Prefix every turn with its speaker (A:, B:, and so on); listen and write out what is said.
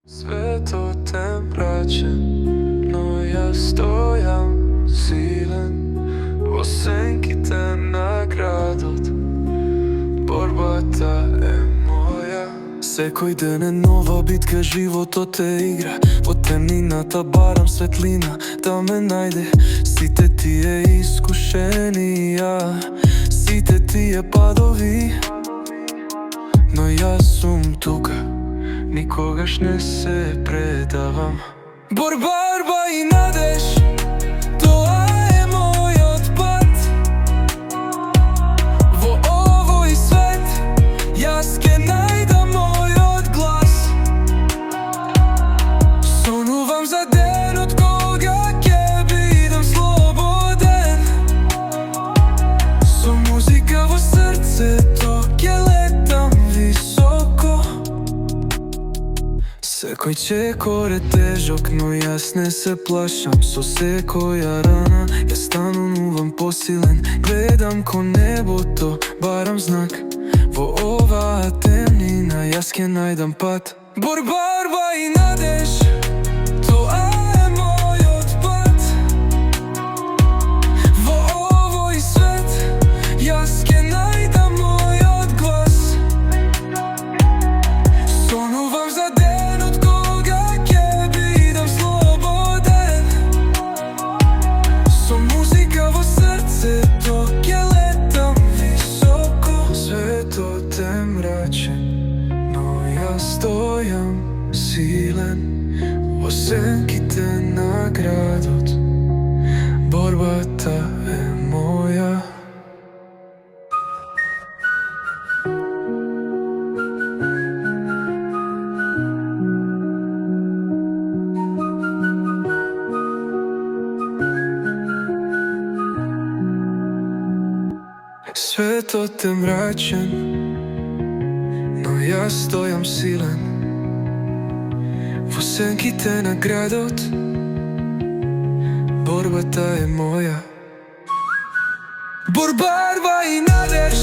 A: Светот е мрачен, но јас стојам силен во сенките на градот. Борбата е моја. Секој ден е нова битка, животот е игра. Во темнината барам светлина да ме најде. Сите тие искушенија, сите тие падови, но јас сум тука, никогаш не се предавам. Борба и надеж, тоа е мојот пат. Во овој свет, јас ке најдам мојот глас. Сонувам за денот кога ќе бидам слободен. Со музика во срцето ќе летам високо. Секој чекор е тежок, но јас не се плашам. Со секоја рана јас станувам посилен. Гледам кон небото, барам знак. Во оваа темнина јас ке најдам пат. Борба и надеж, тоа е мојот пат. Во овој свет, јас ке најдам мојот глас. Сонувам за денот кога ќе бидам слободен. Со музика во срцето ќе летам високо. Светот е мрачен, но јас стојам силен во сенките на градот. Борбата е моја. Светот е мрачен, но јас стојам силен во сенките на градот. Борбата е моја. Борба и надеж,